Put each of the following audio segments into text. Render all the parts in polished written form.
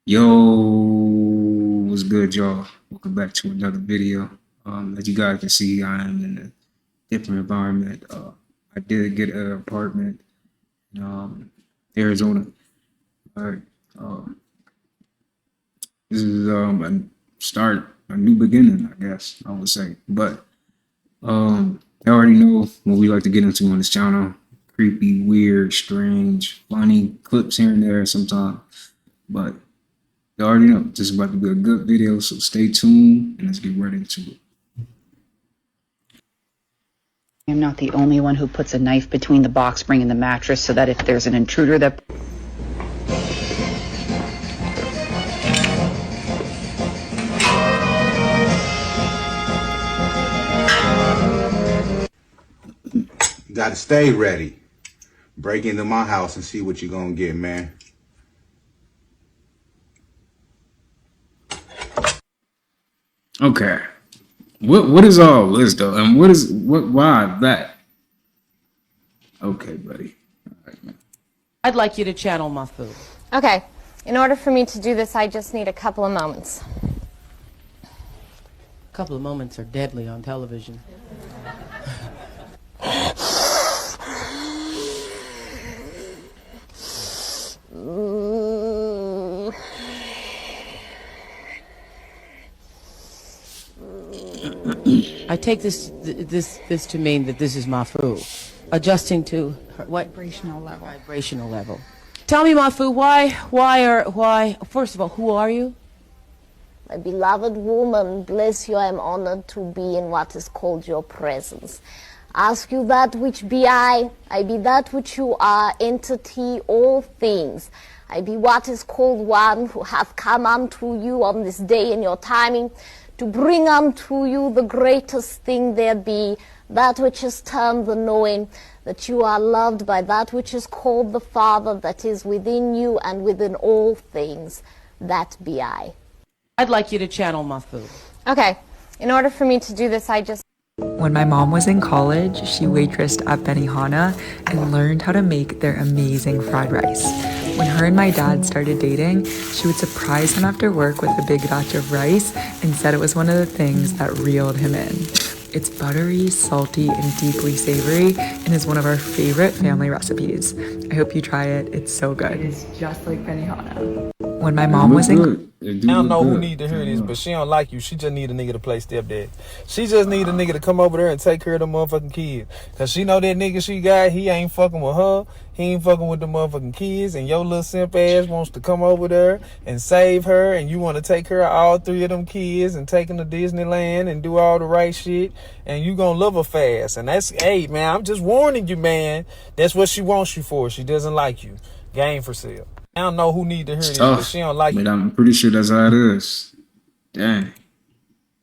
Yo, what's good, y'all? Welcome back to another video. As you guys can see, I am in a different environment. I did get an apartment in Arizona. All right. This is a new beginning, I guess I would say. But I already know what we like to get into on this channel: creepy, weird, strange, funny clips here and there sometimes. But you already know this is about to be a good video, so stay tuned and let's get right into it. I'm not the only one who puts a knife between the box spring and the mattress so that if there's an intruder that... You gotta stay ready. Break into my house and see what you're gonna get, man. Okay. What is all this though? And why that? Okay, buddy. All right, man. I'd like you to channel my food. Okay, in order for me to do this, I just need a couple of moments. A couple of moments are deadly on television. I take this to mean that this is my food. Adjusting to her, what? Vibrational level. Vibrational level. Tell me, my food, why, first of all, who are you? My beloved woman, bless you, I am honored to be in what is called your presence. Ask you that which be I be that which you are, entity, all things. I be what is called one who hath come unto you on this day in your timing, to bring unto you the greatest thing there be, that which is termed the knowing, that you are loved by that which is called the Father, that is within you and within all things. That be I. I'd like you to channel my food. Okay, in order for me to do this, I just... When my mom was in college, she waitressed at Benihana and learned how to make their amazing fried rice. When her and my dad started dating, she would surprise him after work with a big batch of rice and said it was one of the things that reeled him in. It's buttery, salty, and deeply savory and is one of our favorite family recipes. I hope you try it. It's so good. It is just like Benihana. When my mom was in... I don't know who need to hear this, but she don't like you. She just need a nigga to play stepdad. She just need a nigga to come over there and take care of the motherfucking kids. Cause she know that nigga she got, he ain't fucking with her. He ain't fucking with the motherfucking kids. And your little simp ass wants to come over there and save her. And you want to take care of all three of them kids and take them to Disneyland and do all the right shit. And you gonna love her fast. And that's, hey man, I'm just warning you, man. That's what she wants you for. She doesn't like you. Game for sale. I don't know who need to hear this, but she don't like But it. I'm pretty sure that's how it is. Dang.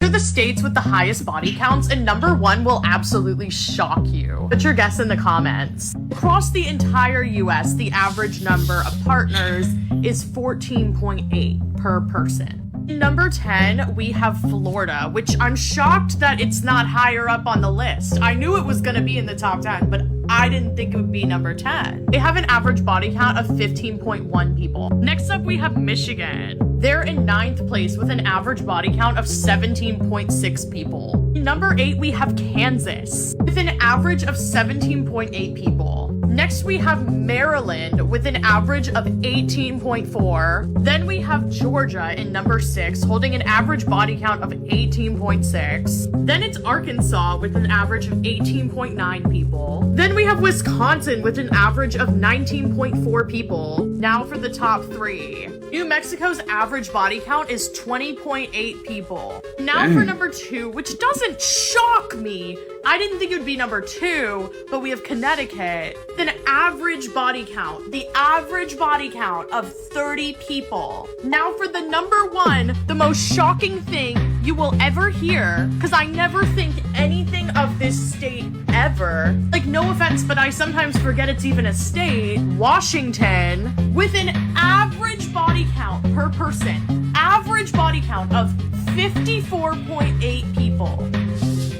Are the states with the highest body counts, and number one will absolutely shock you. Put your guess in the comments. Across the entire US, the average number of partners is 14.8 per person. Number 10, we have Florida, which I'm shocked that it's not higher up on the list. I knew it was going to be in the top 10, but I didn't think it would be number 10. They have an average body count of 15.1 people. Next up, we have Michigan. They're in 9th place with an average body count of 17.6 people. Number 8, we have Kansas with an average of 17.8 people. Next, we have Maryland with an average of 18.4. Then we have Georgia in number 6, holding an average body count of 18.6. Then it's Arkansas with an average of 18.9 people. Then we have Wisconsin with an average of 19.4 people. Now for the top 3. New Mexico's average body count is 20.8 people. Now for number 2, which doesn't shock me. I didn't think it would be number 2, but we have Connecticut with an average body count, the average body count of 30 people. Now for the number 1, the most shocking thing you will ever hear, because I never think anything of this state ever. Like, no offense, but I sometimes forget it's even a state. Washington with an average body count per person, average body count of 54.8 people.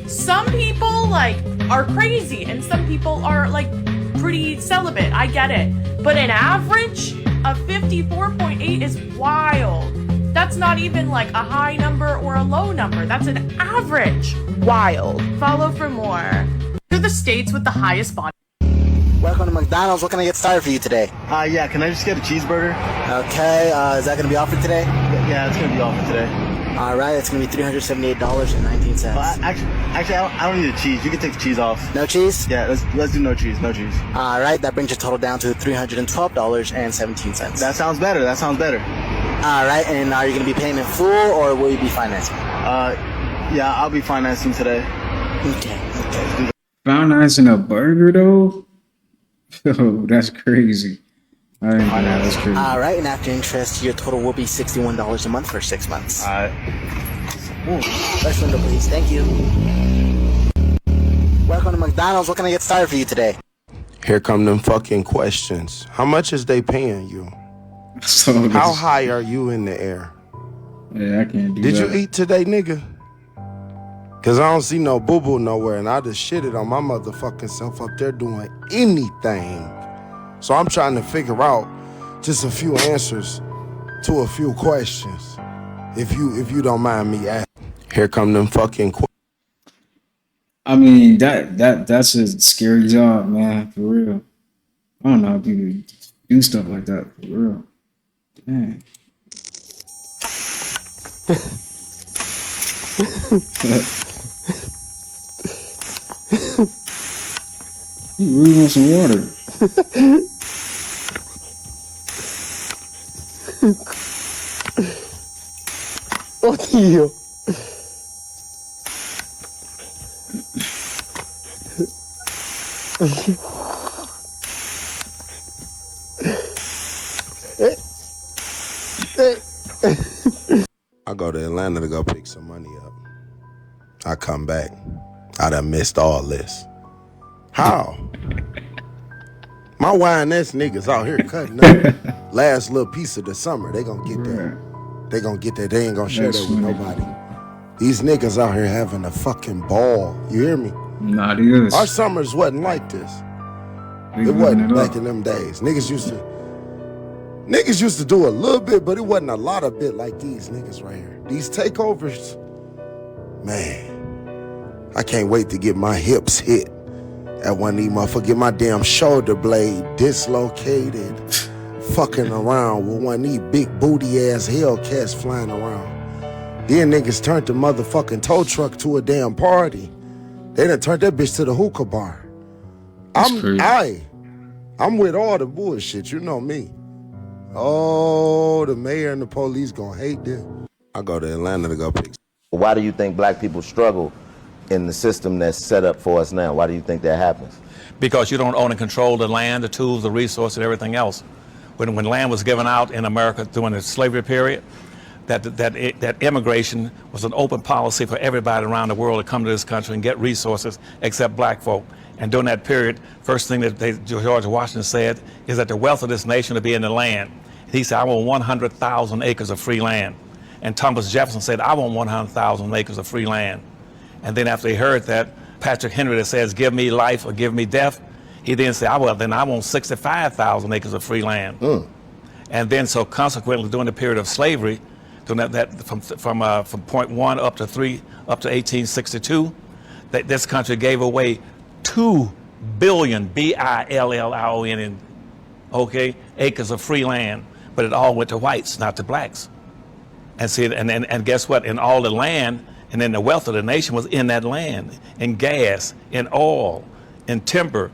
Some people, like, are crazy, and some people are, like, pretty celibate. I get it. But an average A 54.8 is wild. That's not even like a high number or a low number. That's an average. Wild. Follow for more. They're the states with the highest body. Welcome to McDonald's. What can I get started for you today? Yeah, can I just get a cheeseburger? Okay, is that going to be offered today? Yeah, it's going to be offered today. All right, it's going to be $378.19. Actually, I don't need the cheese. You can take the cheese off. No cheese? Yeah, let's do no cheese. No cheese. All right, that brings your total down to $312.17. That sounds better. That sounds better. All right, and are you going to be paying in full or will you be financing? Yeah, I'll be financing today. Okay. Financing a burger though? Oh, that's crazy. I didn't know that's crazy. All right, and after interest, your total will be $61 a month for 6 months. All right. First window, please. Thank you. Welcome to McDonald's. What can I get started for you today? Here come them fucking questions. How much is they paying you? So How high are you in the air? Yeah, I can't do Did that. you eat today, nigga? Cause I don't see no boo-boo nowhere, and I just shitted on my motherfucking self up there doing anything. So I'm trying to figure out just a few answers to a few questions. If you don't mind me asking. Here come them fucking questions. I mean, that's a scary job, man, for real. I don't know how people do stuff like that, for real. Dang. You really want some water? Oh, tío. I go to Atlanta to go pick some money up. I come back. I done missed all this. How? My YNS niggas out here cutting up. Last little piece of the summer, they gonna get that. They gonna get that. They ain't gonna share that with nobody. These niggas out here having a fucking ball. You hear me? Nah, it is. Our summers wasn't like this. It wasn't back in them days. Niggas used to do a little bit, but it wasn't a lot of bit like these niggas right here. These takeovers, man, I can't wait to get my hips hit at one of these motherfuckers. Get my damn shoulder blade dislocated, fucking around with one of these big booty ass Hellcats flying around. Then niggas turned the motherfucking tow truck to a damn party. They done turned that bitch to the hookah bar. I'm with all the bullshit, you know me. Oh, the mayor and the police gonna hate this. I go to Atlanta to go pick. Why do you think black people struggle in the system that's set up for us now? Why do you think that happens? Because you don't own and control the land, the tools, the resources, and everything else. When land was given out in America during the slavery period, that immigration was an open policy for everybody around the world to come to this country and get resources except black folk. And during that period, first thing that George Washington said is that the wealth of this nation to be in the land. He said, I want 100,000 acres of free land. And Thomas Jefferson said, I want 100,000 acres of free land. And then after he heard that, Patrick Henry that says, give me life or give me death, he then said, I want 65,000 acres of free land. And then so consequently during the period of slavery, during from point 1 up to 1862, this country gave away 2 billion, B-I-L-L-I-O-N, okay, acres of free land, but it all went to whites, not to blacks. And see, and guess what? In all the land, and then the wealth of the nation was in that land, in gas, in oil, in timber,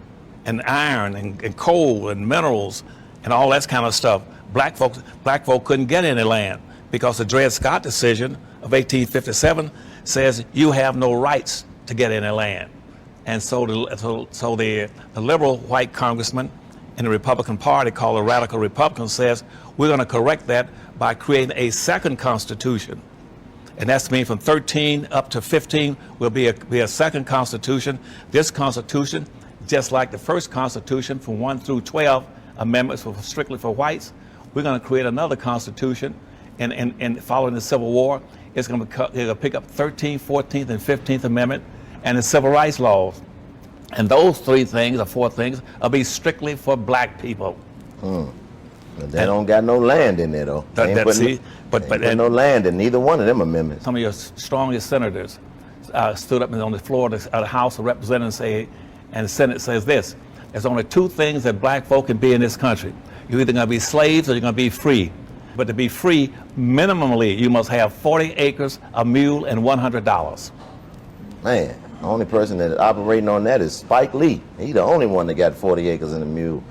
and iron, and coal, and minerals, and all that kind of stuff. Black folk couldn't get any land because the Dred Scott decision of 1857 says you have no rights to get any land. And so the liberal white congressman in the Republican Party, called the Radical Republicans, says we're going to correct that by creating a second constitution. And that's mean from 13 up to 15 will be a second constitution. This constitution, just like the first constitution from 1 through 12 amendments were strictly for whites, we're going to create another constitution. And following the Civil War, it's going to pick up 13th, 14th, and 15th Amendment and the civil rights laws. And those 3 things or 4 things will be strictly for black people. But they don't got no land in there, though. They ain't putting no land in neither one of them amendments. Some of your strongest senators stood up on the floor of the House of Representatives and the Senate says this: there's only two things that black folk can be in this country. You're either going to be slaves or you're going to be free. But to be free, minimally, you must have 40 acres, a mule, and $100. Man, the only person that's operating on that is Spike Lee. He's the only one that got 40 acres and a mule.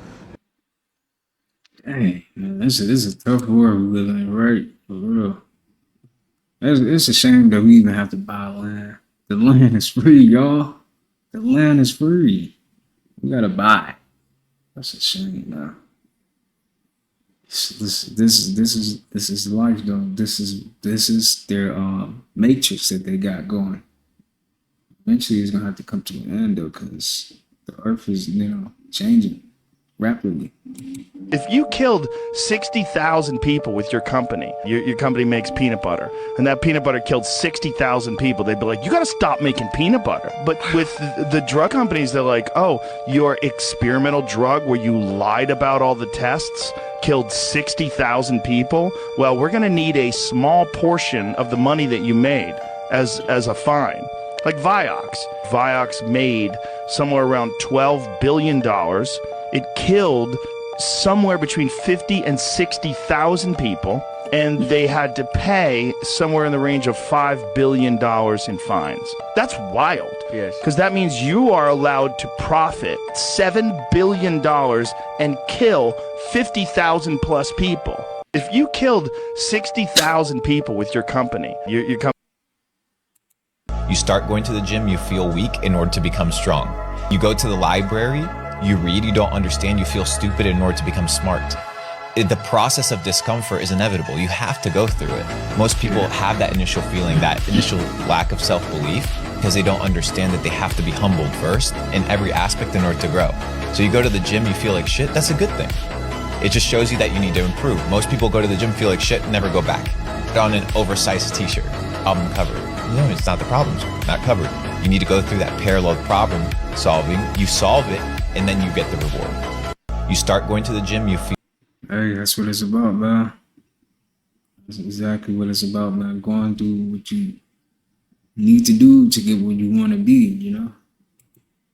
Dang, man, this is a tough world we live in, right? For real. It's a shame that we even have to buy land. The land is free, y'all. The land is free. We gotta buy. That's a shame, man. This is life, though. This is their matrix that they got going. Eventually, it's gonna have to come to an end, though, because the earth is, changing rapidly. If you killed 60,000 people with your company, your company makes peanut butter, and that peanut butter killed 60,000 people, they'd be like, you got to stop making peanut butter. But with the drug companies, they're like, oh, your experimental drug where you lied about all the tests killed 60,000 people. Well, we're going to need a small portion of the money that you made as a fine. Like Vioxx. Vioxx made somewhere around $12 billion. It killed somewhere between 50 and 60,000 people, and they had to pay somewhere in the range of $5 billion in fines. That's wild. Yes. Because that means you are allowed to profit $7 billion and kill 50,000 plus people. If you killed 60,000 people with your company, your company. You start going to the gym, you feel weak in order to become strong. You go to the library, you read, you don't understand, you feel stupid in order to become smart. The process of discomfort is inevitable. You have to go through it. Most people have that initial feeling, that initial lack of self-belief, because they don't understand that they have to be humbled first in every aspect in order to grow. So you go to the gym, you feel like shit, that's a good thing. It just shows you that you need to improve. Most people go to the gym, feel like shit, never go back. Put on an oversized t-shirt, album cover. No, it's not the problem, not covered. You need to go through that parallel problem solving. You solve it, and then you get the reward. You start going to the gym, you feel. Hey, that's what it's about, man. That's exactly what it's about, man. Going through what you need to do to get where you want to be,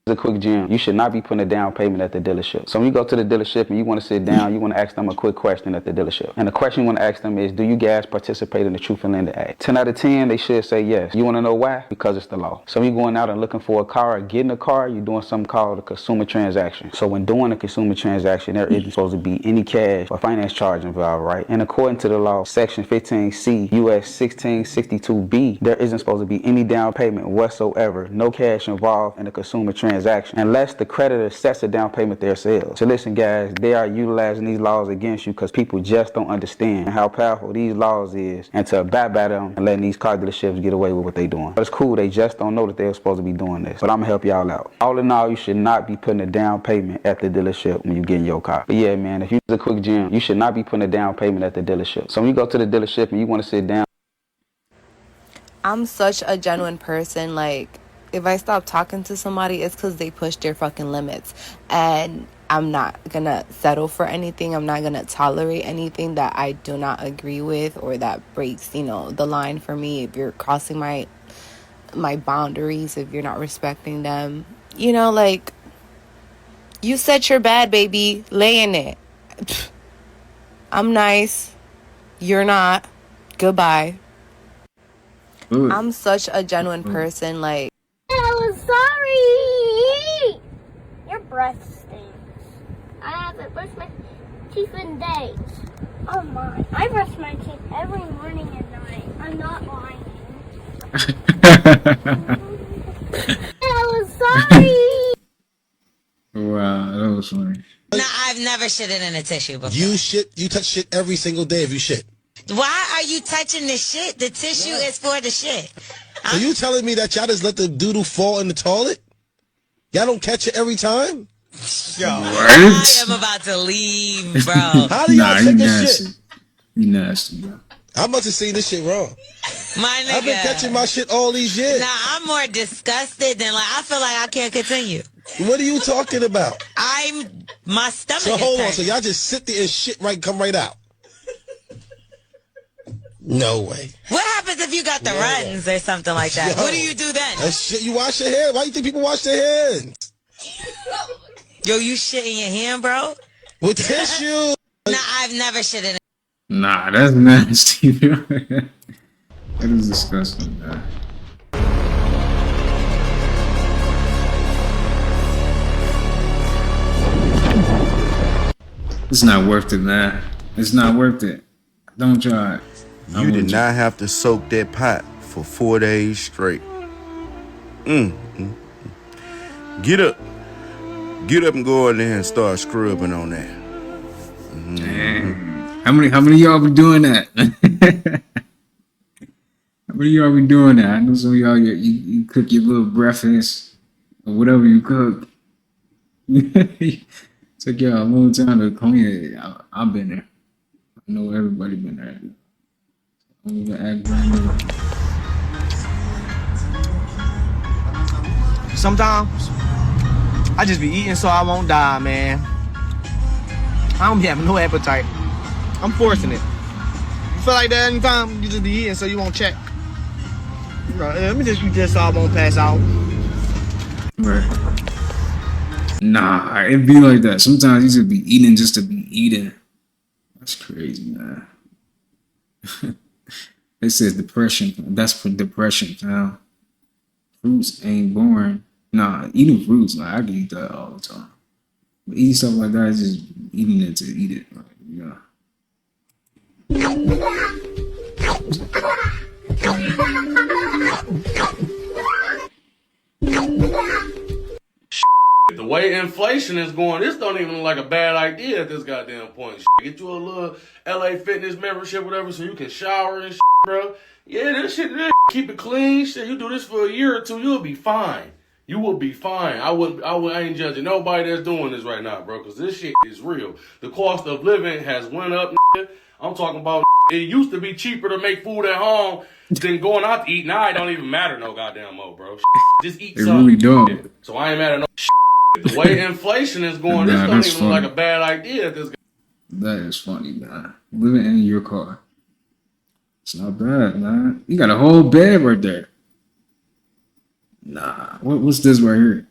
A quick gym. You should not be putting a down payment at the dealership. So when you go to the dealership and you want to sit down, you want to ask them a quick question at the dealership. And the question you want to ask them is, do you guys participate in the Truth in Lending Act? 10 out of 10, they should say yes. You want to know why? Because it's the law. So when you're going out and looking for a car or getting a car, you're doing something called a consumer transaction. So when doing a consumer transaction, there isn't supposed to be any cash or finance charge involved, right? And according to the law, Section 15C, US 1662B, there isn't supposed to be any down payment whatsoever. No cash involved in a consumer transaction unless the creditor sets a down payment themselves. So listen, guys, they are utilizing these laws against you because people just don't understand how powerful these laws is, and to abide by them and letting these car dealerships get away with what they doing. But it's cool, they just don't know that they're supposed to be doing this. But I'm gonna help y'all out. All in all, you should not be putting a down payment at the dealership when you get in your car. But yeah, man, if you use a quick gym, you should not be putting a down payment at the dealership. So when you go to the dealership and you want to sit down. I'm such a genuine person, like, if I stop talking to somebody, it's because they push their fucking limits. And I'm not going to settle for anything. I'm not going to tolerate anything that I do not agree with or that breaks, the line for me. If you're crossing my boundaries, if you're not respecting them, like, you said you're bad, baby. Lay in it. I'm nice. You're not. Goodbye. I'm such a genuine person, like. I'm sorry. Your breath stinks. I haven't brushed my teeth in days. Oh my! I brush my teeth every morning and night. I'm not lying. I'm sorry. Wow, that was funny. No, I've never shitted in a tissue before. You touch shit every single day if you shit. Why are you touching the shit? The tissue is for the shit. So you telling me that y'all just let the doodle fall in the toilet? Y'all don't catch it every time? Yo, I am about to leave, bro. How do y'all take this shit? You nasty, bro. I must have seen this shit wrong. My nigga. I've been catching my shit all these years. Nah, I'm more disgusted than I feel like I can't continue. What are you talking about? My stomach. So is hold on. tight. So y'all just sit there and shit come right out. No way. What happens if you got the runs or something like that? Yo, What do you do then? That shit, you wash your hands. Why do you think people wash their hands? Yo, you shit in your hand, bro? With tissue. Nah, I've never shit in it. Nah, that's nasty. That is disgusting, man. It's not worth it, man. It's not worth it. Don't try it. You did not have to soak that pot for 4 days straight. Get up. Get up and go in there and start scrubbing on that. How many of y'all be doing that? How many of y'all be doing that? I know some of y'all you cook your little breakfast or whatever you cook. Take y'all a long time to clean it. I've been there. I know everybody been there. Don't even act brand new. Sometimes I just be eating so I won't die, man. I don't be having no appetite. I'm forcing it. You feel like that anytime? You just be eating so you won't check. Right, let me just eat this so I won't pass out. Right. Nah, it be like that. Sometimes you just be eating just to be eating. That's crazy, man. It says depression. That's for depression, now. Fruits ain't boring. Nah, eating fruits, like I can eat that all the time. But eating stuff like that is just eating it to eat it. Like, yeah. The way inflation is going, this don't even look like a bad idea at this goddamn point. Get you a little LA Fitness membership, whatever, so you can shower and bro. Yeah, this shit, keep it clean. Shit, you do this for a year or two, you'll be fine. You will be fine. I ain't judging nobody that's doing this right now, bro, because this shit is real. The cost of living has went up. I'm talking about it used to be cheaper to make food at home than going out to eat. Now it don't even matter no goddamn more, bro. Just eat It something. really don't. So I ain't mad at no. The way inflation is going, this don't even look like a bad idea. That is funny, man. Living in your car. It's not bad, man. You got a whole bed right there. Nah, what's this right here?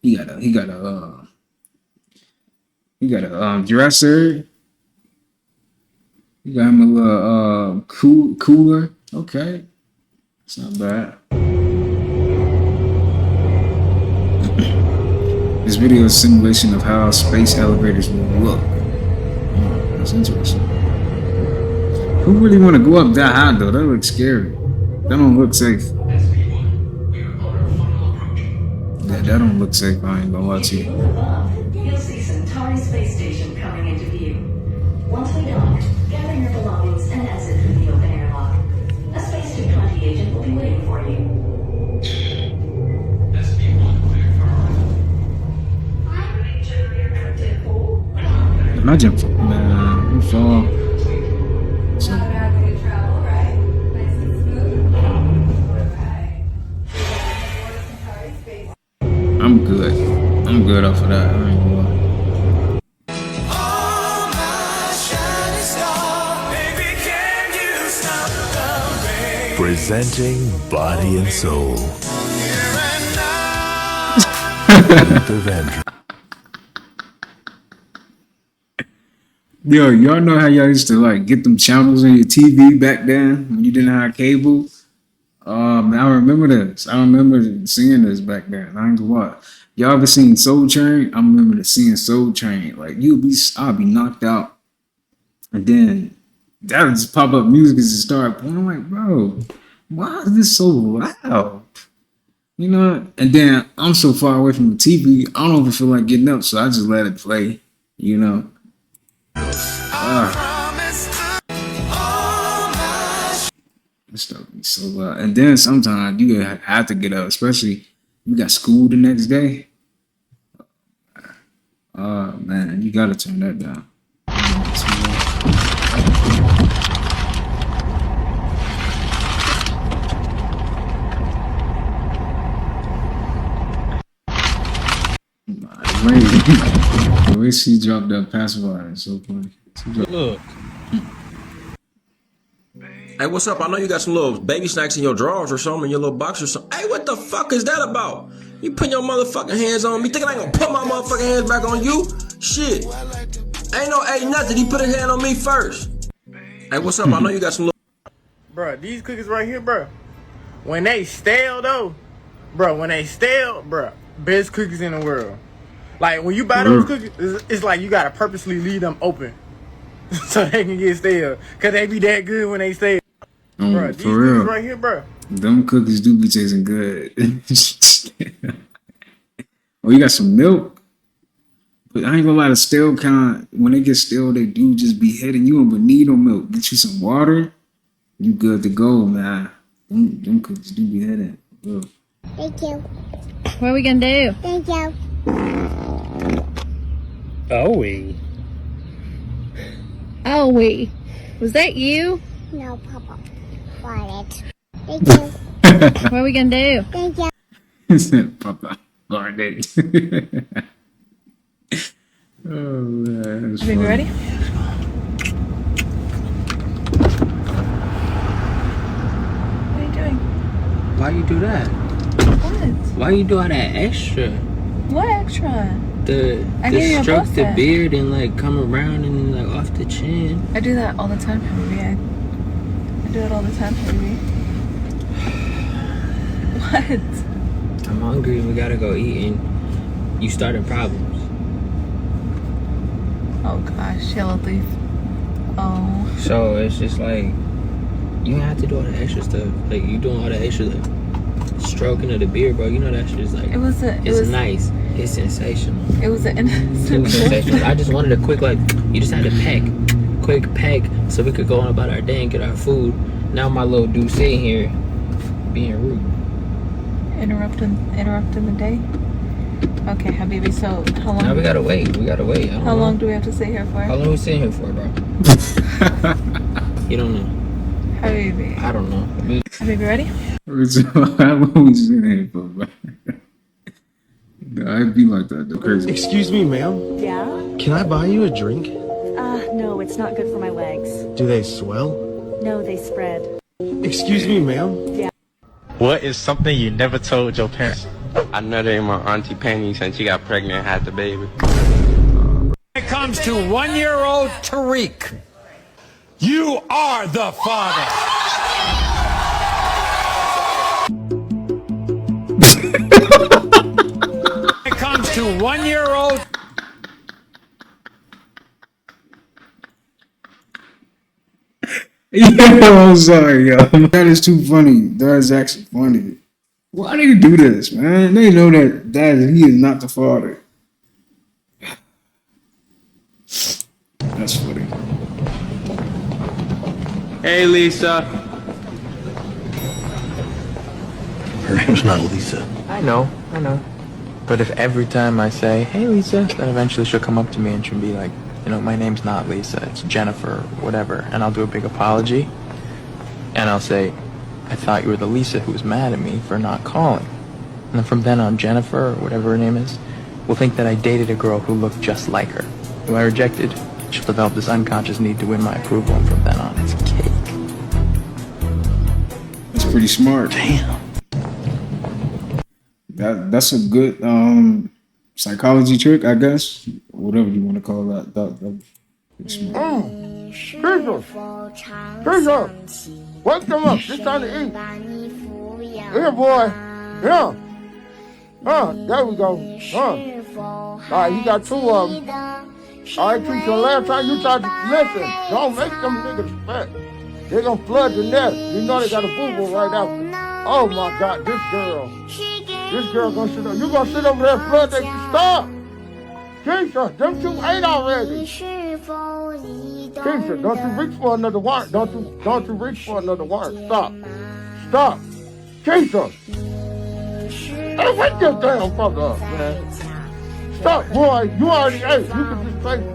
He got a dresser. You got him a little cooler. Okay, it's not bad. This video is a simulation of how space elevators will look. That's interesting. Who really want to go up that high though? That looks scary. That don't look safe. That don't look safe. I ain't gonna lie to you. You'll see Centauri space station coming into view. Once we dock, gather your belongings and exit through the open airlock. A Space 220 agent will be waiting for you. Imagine, man, you fall. So, I'm good. I'm good off of that. I ain't gonna lie. Presenting Body and Soul. Yo, y'all know how y'all used to like get them channels on your TV back then when you didn't have cable? I remember this. I remember seeing this back then. I ain't gonna lie. Y'all ever seen Soul Train? I remember seeing Soul Train. Like I'll be knocked out, and then that would just pop up music as it start playing. I'm like, bro, why is this so loud? You know? And then I'm so far away from the TV, I don't even feel like getting up, so I just let it play. You know? This stuff be so loud. And then sometimes you have to get up, especially you got school the next day. Man, you gotta turn that down. Wait, the way she dropped that pacifier is so funny. Look. Hey, what's up? I know you got some little baby snacks in your drawers or something, in your little box or something. Hey, what the fuck is that about? You putting your motherfucking hands on me, thinking I ain't gonna put my motherfucking hands back on you? Shit. Ain't nothing. He put his hand on me first. Hey, what's up? I know you got some little... Bruh, these cookies right here, bruh. When they stale, though, bruh, best cookies in the world. Like, when you buy those cookies, it's like you gotta purposely leave them open so they can get stale. Because they be that good when they stale. Bruh, these for real. cookies right here, bruh. Them cookies do be tasting good. Oh, you got some milk? But I ain't gonna lie, the stale kind, when they get stale, they do just be hitting you, but need no milk. Get you some water, you good to go, man. Them cookies do be hitting. Ugh. Thank you. What are we gonna do? Thank you. Oh, was that you? No, Papa. Got it. Thank you. What are we gonna do? Thank you. Papa, guard it. Oh, man. That's Baby, funny. ready? What are you doing? Why you do that? What? Why you do all that extra? What extra? I gave you a stroke the bullset. beard and like come around and like off the chin. I do that all the time, baby. I do it all the time, baby. What? I'm hungry and we gotta go eat and you started problems. Oh gosh, yellow leaf. Oh. So it's just like you don't have to do all the extra stuff. Like you doing all the extra like stroking of the beard, bro. You know that shit is like it's nice. It's sensational. It was an Too sensational. I just wanted a quick you just had to quick peck so we could go on about our day and get our food. Now my little dude sitting here being rude. interrupting the day. Okay, Habibi. So how long? Now we gotta wait. How long do we have to sit here for? How long are we sitting here for, bro? You don't know. Habibi. I don't know. Habibi, ready? How long we sitting here for, bro? I'd be like that. They're crazy. Excuse me, ma'am. Yeah? Can I buy you a drink? No, it's not good for my legs. Do they swell? No, they spread. Excuse me, ma'am. Yeah. What is something you never told your parents? I know they my auntie Penny since she got pregnant and had the baby. When it comes to 1-year-old Tariq, you are the father. When it comes to 1-year-old. Yo, I'm sorry, yo. That is too funny. That is actually funny. Why do you do this, man? They know that he is not the father. That's funny. Hey, Lisa. Her name's not Lisa. I know. But if every time I say, hey Lisa, then eventually she'll come up to me and she'll be like, you know, my name's not Lisa, it's Jennifer, whatever. And I'll do a big apology. And I'll say, I thought you were the Lisa who was mad at me for not calling. And then from then on, Jennifer, or whatever her name is, will think that I dated a girl who looked just like her, who I rejected. She'll develop this unconscious need to win my approval, and from then on, it's cake. That's pretty smart. Damn. That's a good psychology trick, I guess. Whatever you want to call that. That's smart. Teresa, wake them up. It's time to eat. Here, boy. Yeah. There we go. All right, you got 2 of them. All right, Teresa, last time you tried to listen, don't make them niggas fat. They're going to flood the nest. You know they got a boo-boo right after. Oh, my God, this girl going to sit up. You going to sit over there and flood that? Stop. Teresa, them 2 ate already. Teresa, don't you reach for another one. Don't you reach for another one. Stop. Teresa. Hey, wake your damn fucker up, man. Stop, boy. You already ate. You can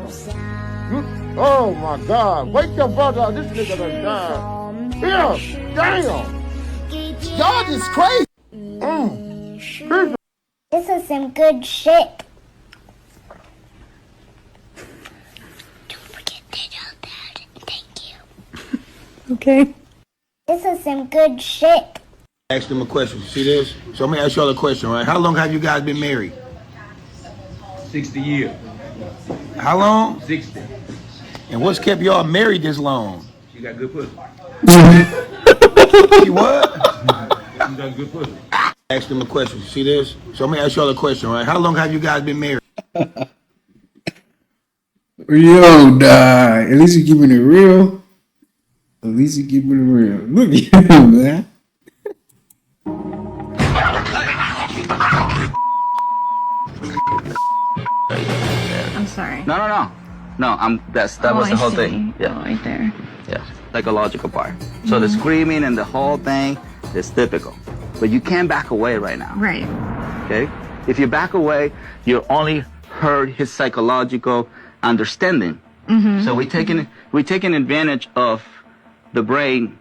just say something. Oh, my God. Wake your brother up. This nigga done died. Here. Damn. Y'all just crazy. Teresa. This is some good shit. Okay. This is some good shit. Ask them a question. See this? So let me ask y'all a question, right? How long have you guys been married? 60 years. How long? 60. And what's kept y'all married this long? She got good pussy. She what? She got good pussy. Ask them a question. See this? So let me ask y'all a question, right? How long have you guys been married? Yo, die. At least you keeping it real. At least you keeping it real. Look at him, man. I'm sorry. No. That was I the whole see. thing. Yeah. Oh, right there. Yeah, psychological part. So the screaming and the whole thing is typical. But you can't back away right now. Right. Okay? If you back away, you only hurt his psychological understanding. Mm-hmm. So we're taking advantage of the brain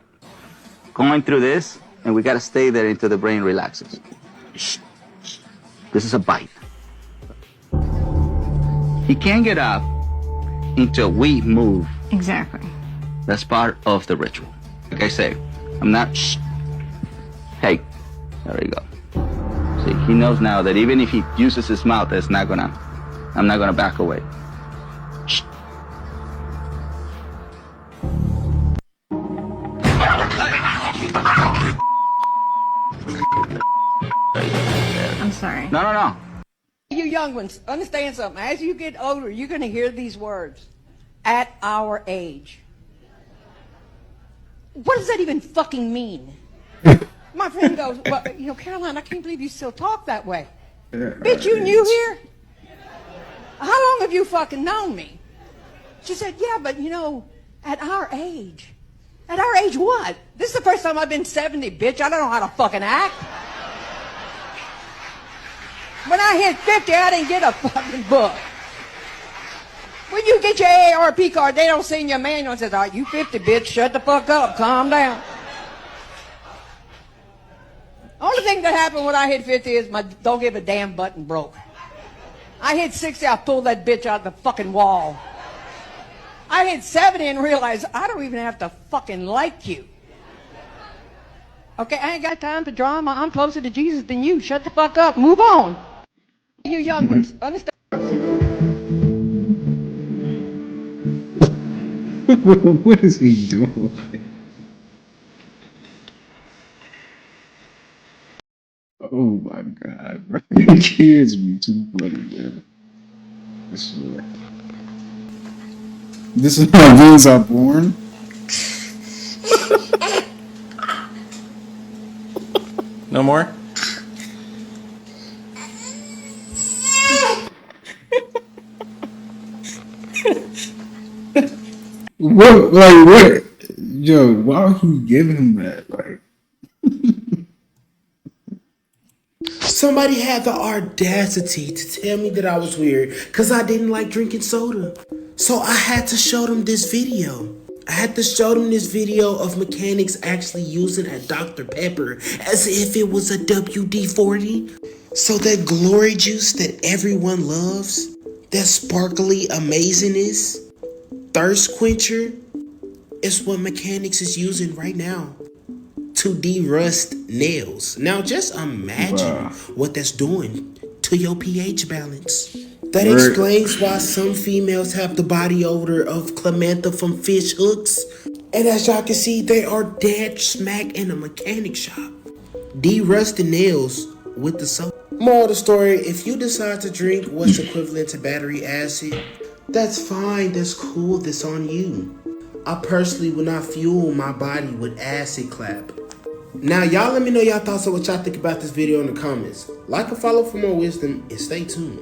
going through this, and we gotta stay there until the brain relaxes. This is a bite. He can't get up until we move. Exactly. That's part of the ritual. Like I say, I'm not hey, there we go. See, he knows now that even if he uses his mouth, I'm not gonna back away. I'm sorry. No. You young ones, understand something. As you get older, you're going to hear these words. At our age. What does that even fucking mean? My friend goes, well, Caroline, I can't believe you still talk that way. Bitch, you new here? How long have you fucking known me? She said, yeah, but at our age. At our age what? This is the first time I've been 70, bitch. I don't know how to fucking act. When I hit 50, I didn't get a fucking book. When you get your AARP card, they don't send you a manual and says, all right, you 50, bitch, shut the fuck up, calm down. Only thing that happened when I hit 50 is my don't give a damn button broke. I hit 60, I pulled that bitch out the fucking wall. I hit 70 and realized I don't even have to fucking like you. Okay, I ain't got time for drama. I'm closer to Jesus than you. Shut the fuck up. Move on. You young ones, understand? What is he doing? Oh my god, bro. Kids be too funny, man. This is how beings are born. No more? What? Yo, why would he giving him that? Like, somebody had the audacity to tell me that I was weird because I didn't like drinking soda. So I had to show them this video. I had to show them this video of mechanics actually using a Dr. Pepper as if it was a WD-40. So that glory juice that everyone loves, that sparkly amazingness, thirst quencher, is what mechanics is using right now to de-rust nails. Now just imagine what that's doing to your pH balance. That explains why some females have the body odor of Clementa from fish hooks. And as y'all can see, they are dead smack in a mechanic shop. De-rusting nails with the soap. Moral of the story, if you decide to drink what's equivalent to battery acid, that's fine, that's cool, that's on you. I personally would not fuel my body with acid clap. Now y'all let me know y'all thoughts on what y'all think about this video in the comments. Like and follow for more wisdom and stay tuned.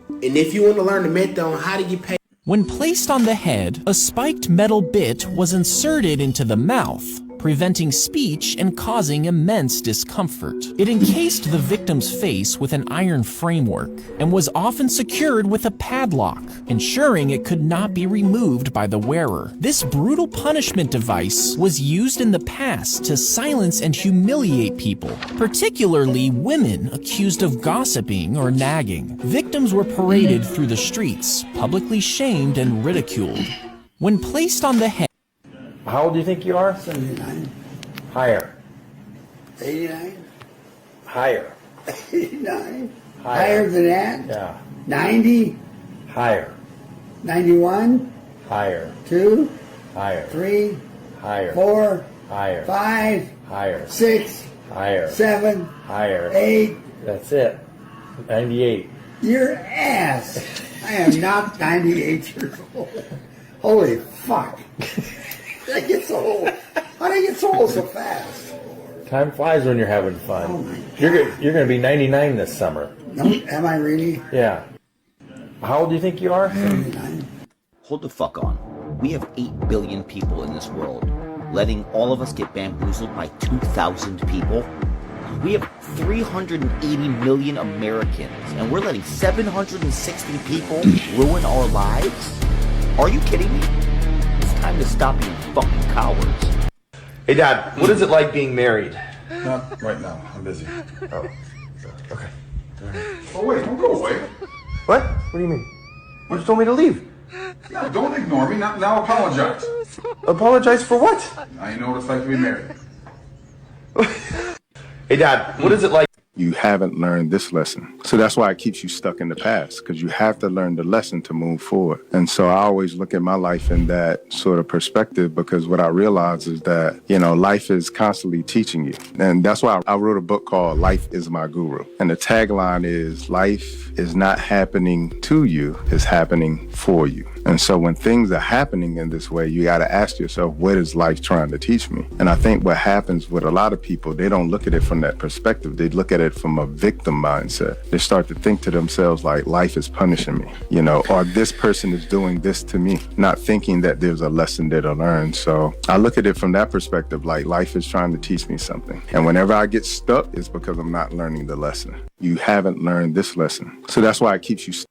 And if you want to learn the method on how to get paid. When placed on the head, a spiked metal bit was inserted into the mouth, preventing speech and causing immense discomfort. It encased the victim's face with an iron framework and was often secured with a padlock, ensuring it could not be removed by the wearer. This brutal punishment device was used in the past to silence and humiliate people, particularly women accused of gossiping or nagging. Victims were paraded through the streets, publicly shamed and ridiculed. When placed on the head, How old do you think you are? 79. Higher. 89. Higher. 89. Higher than that? Yeah. 90. Higher. 91. Higher. 2. Higher. 3. Higher. 4. Higher. 5. Higher. 6. Higher. 7. Higher. 8. That's it. 98. Your ass. I am not 98 years old. Holy fuck. I get so old. How do I get so old so fast? Time flies when you're having fun. Oh my You're going to be 99 this summer. No, am I really? Yeah. How old do you think you are? 79. Hold the fuck on. We have 8 billion people in this world. Letting all of us get bamboozled by 2,000 people? We have 380 million Americans, and we're letting 760 people ruin our lives? Are you kidding me? It's time to stop being fucking cowards. Hey, Dad, what is it like being married? Not right now. I'm busy. Oh, okay. Oh, wait, don't go away. What? What do you mean? You just told me to leave. No, don't ignore me. Now apologize. Apologize for what? Now you know what it's like to be married. Hey, Dad, what is it like? You haven't learned this lesson. So that's why it keeps you stuck in the past, because you have to learn the lesson to move forward. And so I always look at my life in that sort of perspective, because what I realize is that, life is constantly teaching you. And that's why I wrote a book called Life is My Guru. And the tagline is, life is not happening to you, it's happening for you. And so when things are happening in this way, you got to ask yourself, what is life trying to teach me? And I think what happens with a lot of people, they don't look at it from that perspective. They look at it from a victim mindset. They start to think to themselves like, life is punishing me, or this person is doing this to me, not thinking that there's a lesson there to learn. So I look at it from that perspective, like life is trying to teach me something. And whenever I get stuck, it's because I'm not learning the lesson. You haven't learned this lesson. So that's why it keeps you stuck.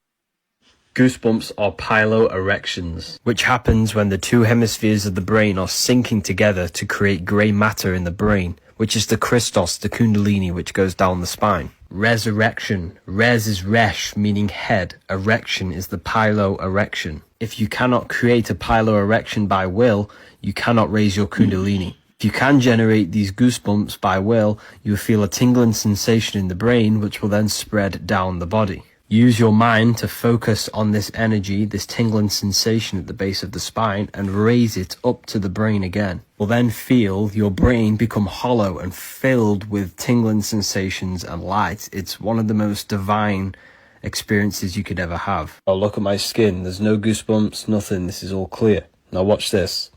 Goosebumps are piloerections, which happens when the two hemispheres of the brain are syncing together to create grey matter in the brain, which is the Christos, the Kundalini, which goes down the spine. Resurrection. Res is resh, meaning head. Erection is the piloerection. If you cannot create a piloerection by will, you cannot raise your Kundalini. If you can generate these goosebumps by will, you will feel a tingling sensation in the brain, which will then spread down the body. Use your mind to focus on this energy, this tingling sensation at the base of the spine, and raise it up to the brain again. You'll then feel your brain become hollow and filled with tingling sensations and light. It's one of the most divine experiences you could ever have. Oh, look at my skin. There's no goosebumps, nothing. This is all clear. Now watch this.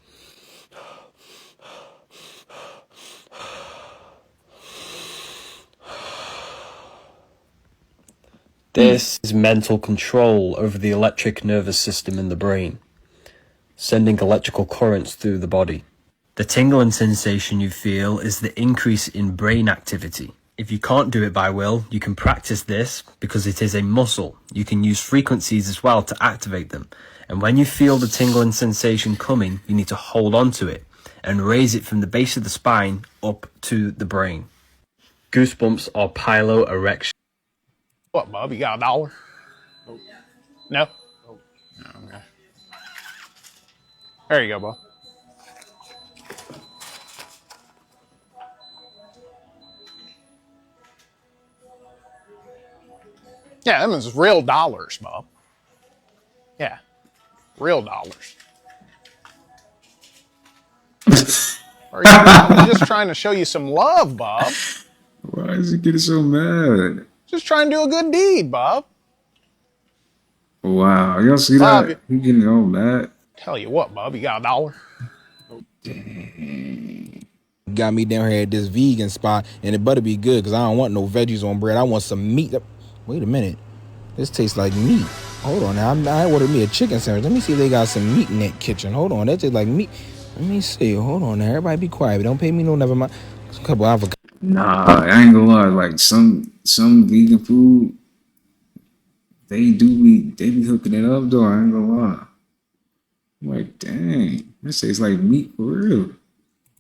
This is mental control over the electric nervous system in the brain, sending electrical currents through the body. The tingling sensation you feel is the increase in brain activity. If you can't do it by will, you can practice this because it is a muscle. You can use frequencies as well to activate them. And when you feel the tingling sensation coming, you need to hold on to it and raise it from the base of the spine up to the brain. Goosebumps are piloerection. What, Bob? You got $1? No? Okay. There you go, Bob. Yeah, them is real dollars, Bob. Yeah, real dollars. I'm just trying to show you some love, Bob. Why is he getting so mad? Just trying to do a good deed, Bob. Wow, y'all see Bob, that? He getting all mad. Tell you what, Bob, you got $1? Got me down here at this vegan spot, and it better be good, because I don't want no veggies on bread. I want some meat. Wait a minute. This tastes like meat. Hold on now. I ordered me a chicken sandwich. Let me see if they got some meat in that kitchen. Hold on. That tastes like meat. Let me see. Hold on now. Everybody be quiet. Don't pay me no never mind. There's a couple of avocado. Nah, I ain't gonna lie. Like some vegan food, they be hooking it up though. I ain't gonna lie. I'm like, dang, this tastes like meat for real.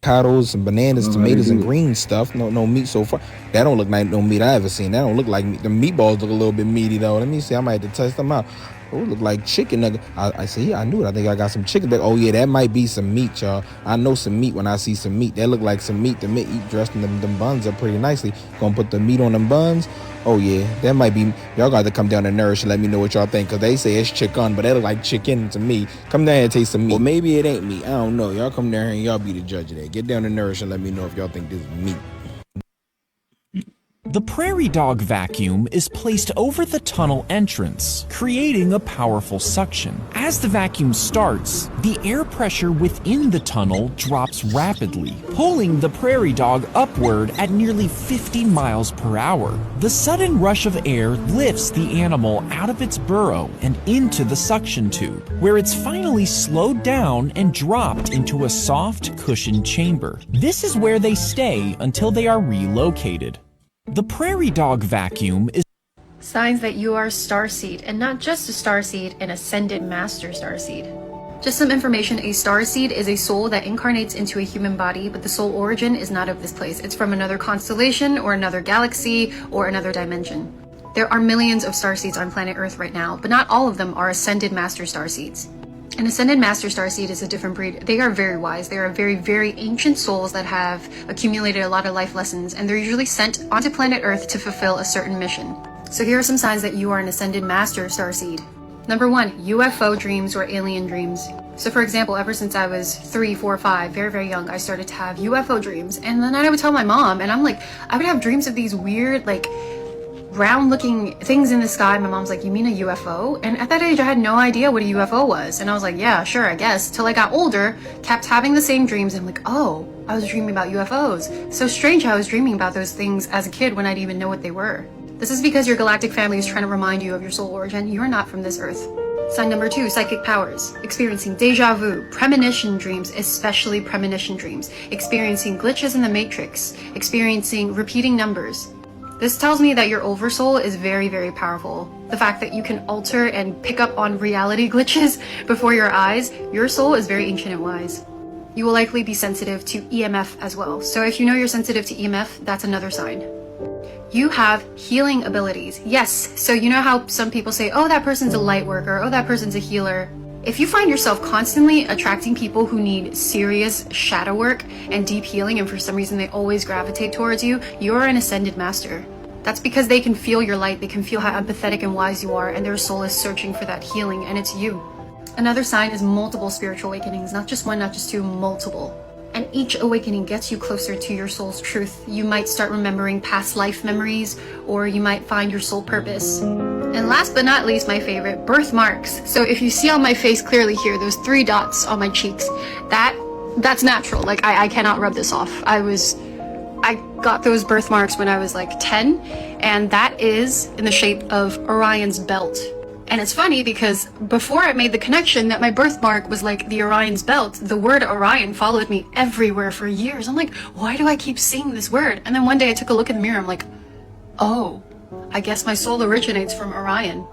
Avocados, some bananas, tomatoes, and green stuff. No meat so far. That don't look like no meat I ever seen. That don't look like meat. The meatballs look a little bit meaty though. Let me see. I might have to test them out. Oh, look like chicken nugget. I see. I knew it. I think I got some chicken. Oh yeah, that might be some meat, y'all. I know some meat when I see some meat. That look like some meat. The meat dressed in them buns up pretty nicely. Gonna put the meat on them buns. Oh yeah, that might be. Y'all got to come down to Nourish and let me know what y'all think, cause they say it's chicken, but that look like chicken to me. Come down here and taste some meat. Or maybe it ain't meat. I don't know. Y'all come down here and y'all be the judge of that. Get down to Nourish and let me know if y'all think this is meat. The Prairie Dog vacuum is placed over the tunnel entrance, creating a powerful suction. As the vacuum starts, the air pressure within the tunnel drops rapidly, pulling the Prairie Dog upward at nearly 50 miles per hour. The sudden rush of air lifts the animal out of its burrow and into the suction tube, where it's finally slowed down and dropped into a soft, cushioned chamber. This is where they stay until they are relocated. The Prairie Dog vacuum is signs that you are starseed, and not just a starseed, an ascended master starseed. Just some information, a starseed is a soul that incarnates into a human body, but the soul origin is not of this place. It's from another constellation or another galaxy or another dimension. There are millions of starseeds on planet Earth right now, but not all of them are ascended master starseeds. An ascended master starseed is a different breed. They are very wise. They are very, very ancient souls that have accumulated a lot of life lessons, and they're usually sent onto planet Earth to fulfill a certain mission. So here are some signs that you are an ascended master starseed. Number 1, UFO dreams or alien dreams. So for example, ever since I was 3, 4, 5, very, very young, I started to have UFO dreams. And then I would tell my mom, and I would have dreams of these weird, round looking things in the sky. My mom's like, you mean a UFO? And at that age I had no idea what a UFO was, and I was like, yeah, sure, I guess, till I got older, kept having the same dreams, and I'm like, oh, I was dreaming about UFOs. So strange how I was dreaming about those things as a kid when I didn't even know what they were. This is because your galactic family is trying to remind you of your soul origin. You are not from this earth. Sign number 2, psychic powers. Experiencing deja vu, premonition dreams, especially premonition dreams. Experiencing glitches in the matrix. Experiencing repeating numbers. This tells me that your oversoul is very, very powerful. The fact that you can alter and pick up on reality glitches before your eyes, your soul is very ancient and wise. You will likely be sensitive to EMF as well. So if you know you're sensitive to EMF, that's another sign. You have healing abilities. Yes, so you know how some people say, oh, that person's a light worker, oh, that person's a healer. If you find yourself constantly attracting people who need serious shadow work and deep healing, and for some reason they always gravitate towards you, you're an ascended master. That's because they can feel your light, they can feel how empathetic and wise you are, and their soul is searching for that healing, and it's you. Another sign is multiple spiritual awakenings, not just one, not just two, multiple. And each awakening gets you closer to your soul's truth. You might start remembering past life memories, or you might find your soul purpose. And last but not least, my favorite, birthmarks. So if you see on my face clearly here, those 3 dots on my cheeks, that's natural. Like I cannot rub this off. I got those birthmarks when I was like 10, and that is in the shape of Orion's belt. And it's funny because before I made the connection that my birthmark was like the Orion's belt, the word Orion followed me everywhere for years. I'm like, why do I keep seeing this word? And then one day I took a look in the mirror, I'm like, oh, I guess my soul originates from Orion.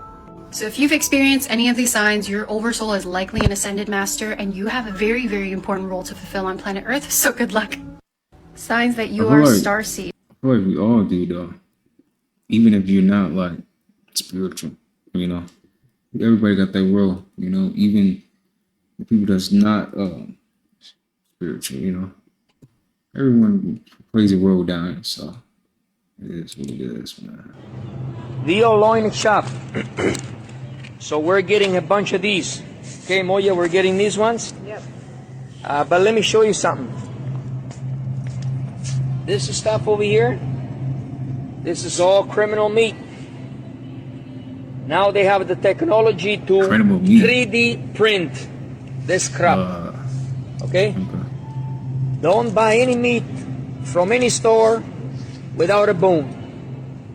So if you've experienced any of these signs, your oversoul is likely an ascended master, and you have a very, very important role to fulfill on planet Earth, so good luck. Signs that you are starseed. I feel like we all do, though. Even if you're not, like, spiritual, you know. Everybody got their role, you know. Even the people that's not spiritual, you know. Everyone plays a role down, so it is what it is, man. Leo loin shop. So we're getting a bunch of these. Okay, Moya, we're getting these ones? Yep. But let me show you something. This is stuff over here. This is all criminal meat. Now they have the technology to 3D print this crap. Okay? Don't buy any meat from any store without a bone.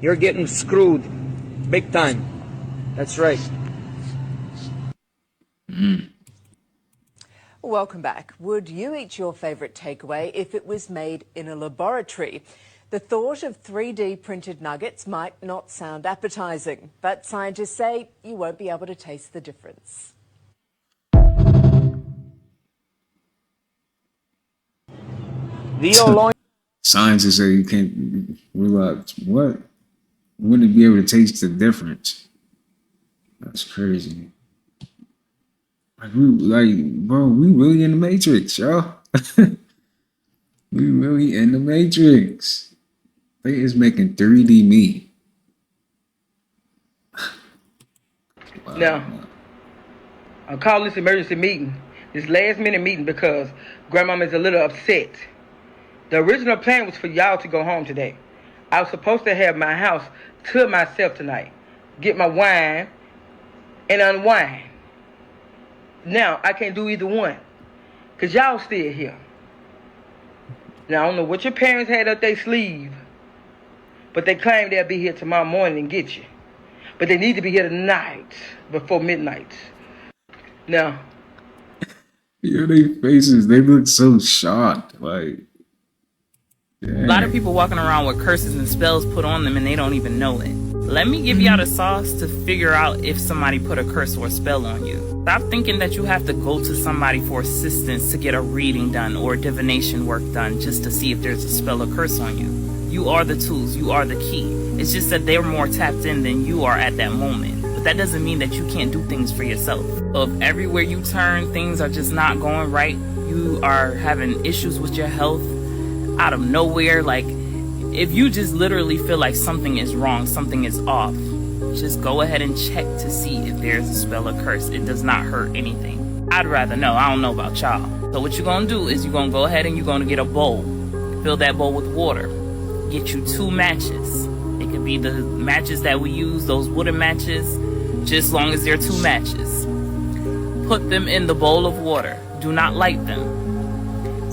You're getting screwed big time. That's right. Welcome back. Would you eat your favourite takeaway if it was made in a laboratory? The thought of 3D printed nuggets might not sound appetising, but scientists say you won't be able to taste the difference. Scientists say you can't realize what? Wouldn't be able to taste the difference? That's crazy. Bro, we really in the Matrix, yo. We really in the Matrix. They is making 3D me. Wow. Now, I'm calling this emergency meeting, this last minute meeting, because Grandmama is a little upset. The original plan was for y'all to go home today. I was supposed to have my house to myself tonight, get my wine and unwind. Now, I can't do either one, because y'all still here. Now, I don't know what your parents had up their sleeve, but they claim they'll be here tomorrow morning and get you. But they need to be here tonight, before midnight. Now. Yeah, they faces, they look so shocked. Like, a lot of people walking around with curses and spells put on them and they don't even know it. Let me give y'all the sauce to figure out if somebody put a curse or a spell on you. Stop thinking that you have to go to somebody for assistance to get a reading done or divination work done just to see if there's a spell or curse on you. You are the tools, you are the key. It's just that they're more tapped in than you are at that moment. But that doesn't mean that you can't do things for yourself. So if everywhere you turn, things are just not going right, you are having issues with your health out of nowhere, like if you just literally feel like something is wrong, something is off, just go ahead and check to see if there's a spell or curse. It does not hurt anything. I'd rather know. I don't know about y'all. So what you're gonna do is you're gonna go ahead and you're gonna get a bowl. Fill that bowl with water. Get you 2 matches. It could be the matches that we use, those wooden matches, just as long as they're 2 matches. Put them in the bowl of water. Do not light them.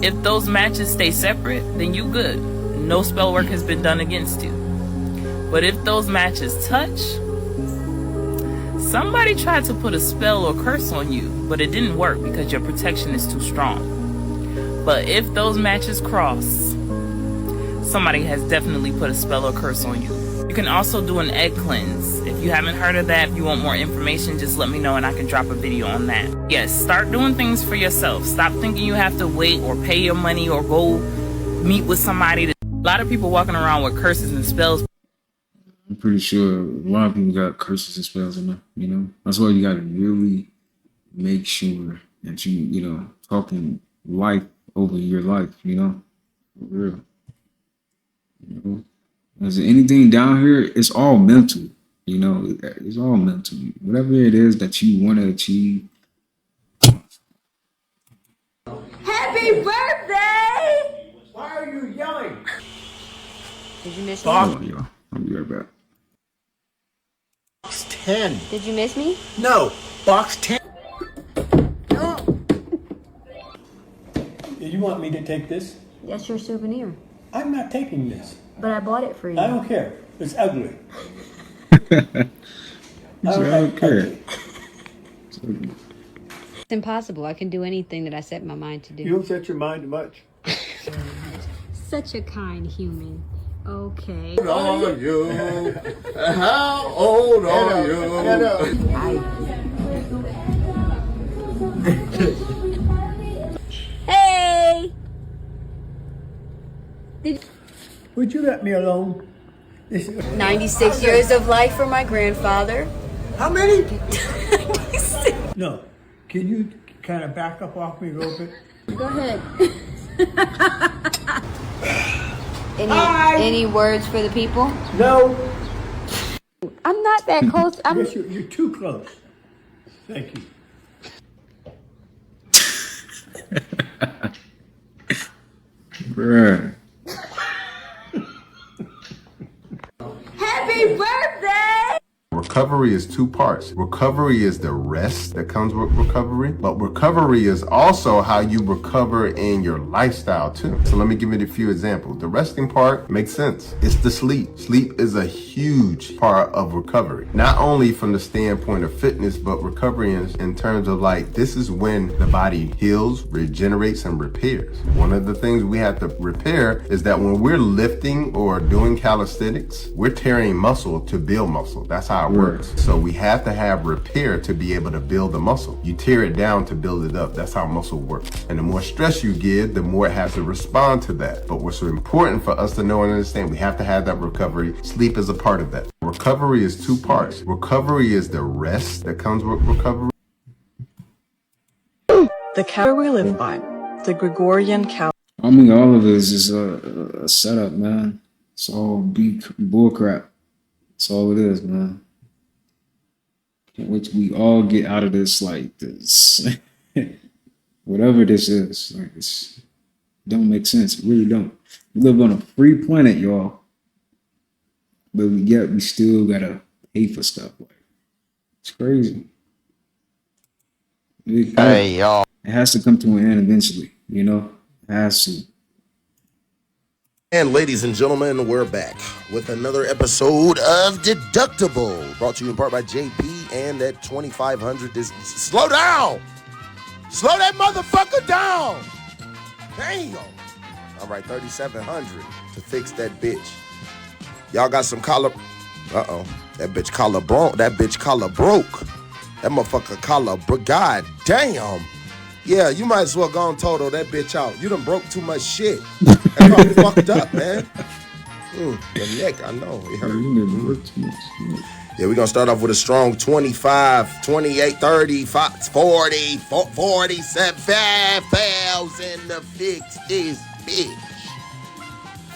If those matches stay separate, then you good. No spell work has been done against you. But if those matches touch, somebody tried to put a spell or curse on you, but it didn't work because your protection is too strong. But if those matches cross, somebody has definitely put a spell or curse on you. You can also do an egg cleanse. If you haven't heard of that, if you want more information, just let me know and I can drop a video on that. Yes, start doing things for yourself. Stop thinking you have to wait or pay your money or go meet with somebody. A lot of people walking around with curses and spells. I'm pretty sure a lot of people got curses and spells in them, you know? That's why you gotta really make sure that you talking life over your life, you know? For real. You know? Is there anything down here? It's all mental, you know? It's all mental. Whatever it is that you want to achieve. Happy birthday! Why are you yelling? Did you miss me? Hold on, y'all. I'll be right back. Box 10. Did you miss me? No, box 10. You want me to take this? That's your souvenir. I'm not taking this. But I bought it for you. I don't care. It's ugly. I don't care. It's impossible. I can do anything that I set my mind to do. You don't set your mind to much. Such a kind human. Okay. How old are you? How old are you? Hey! Would you let me alone? 96 years of life for my grandfather. How many? 96. No. Can you kind of back up off me a little bit? Go ahead. Any words for the people? No. I'm not that close. Yes, you're too close. Thank you. Bruh. Happy birthday! Recovery is 2 parts. Recovery is the rest that comes with recovery, but recovery is also how you recover in your lifestyle too. So let me give you a few examples. The resting part makes sense. It's the sleep. Sleep is a huge part of recovery, not only from the standpoint of fitness, but recovery in terms of like, this is when the body heals, regenerates, and repairs. One of the things we have to repair is that when we're lifting or doing calisthenics, we're tearing muscle to build muscle. That's how it works. works. So we have to have repair to be able to build the muscle. You tear it down to build it up. That's how muscle works. And the more stress you give, the more it has to respond to that. But what's so important for us to know and understand, we have to have that recovery. Sleep is a part of that. Recovery is 2 parts. Recovery is the rest that comes with recovery. The calendar we live by, the Gregorian calendar. I mean, all of it is just a setup, man. It's all bull crap. That's all it is, man. Can't wait till we all get out of this, like this, whatever this is. Like, it's don't make sense. It really don't. We live on a free planet, y'all, but yet we still gotta pay for stuff. Like, it's crazy. Hey, y'all. It has to come to an end eventually, you know? It has to. And ladies and gentlemen, we're back with another episode of Deductible, brought to you in part by JP and that 2500. Slow down! Slow that motherfucker down! Damn! All right, 3700 to fix that bitch. Y'all got some collar... Uh-oh. That bitch collar broke. That bitch collar broke. That motherfucker collar... God damn! Yeah, you might as well go and total that bitch out. You done broke too much shit. That car fucked up, man. The neck, I know. It hurt. Yeah, we're going to start off with a strong 25, 28, 30, 40, 47,000 to fix this bitch.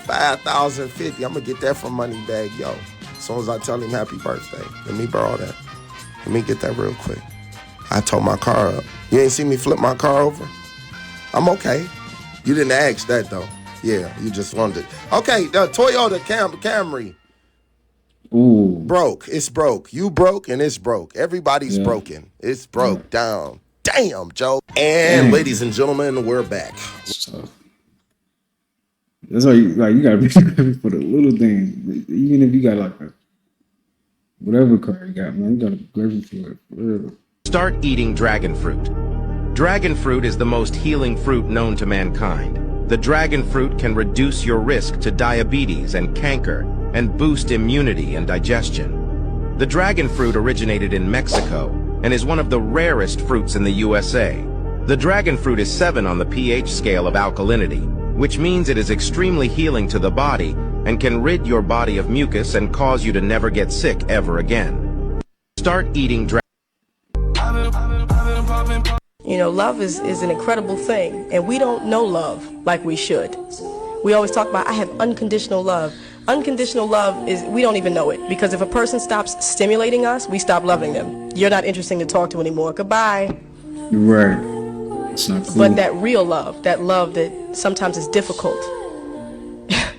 5,050. I'm going to get that from Moneybag Yo. As soon as I tell him happy birthday. Let me borrow that. Let me get that real quick. I tore my car up. You ain't see me flip my car over? I'm okay. You didn't ask that, though. Yeah, you just wanted it. Okay, the Toyota Camry. Ooh. Broke. It's broke. You broke and it's broke. Everybody's broken. It's broke down. Damn, Joe. And ladies and gentlemen, we're back. That's why you gotta be ready for the little things. Even if you got like a whatever car you got, man, you gotta be grateful for it. For real. Start eating dragon fruit. Dragon fruit is the most healing fruit known to mankind. The dragon fruit can reduce your risk to diabetes and cancer and boost immunity and digestion. The dragon fruit originated in Mexico and is one of the rarest fruits in the USA. The dragon fruit is 7 on the pH scale of alkalinity, which means it is extremely healing to the body and can rid your body of mucus and cause you to never get sick ever again. Start eating dragon. You know, love is an incredible thing, and we don't know love like we should. We always talk about, I have unconditional love. Unconditional love is, we don't even know it, because if a person stops stimulating us, we stop loving them. You're not interesting to talk to anymore. Goodbye. Right. It's not cool. But that real love, that love that sometimes is difficult,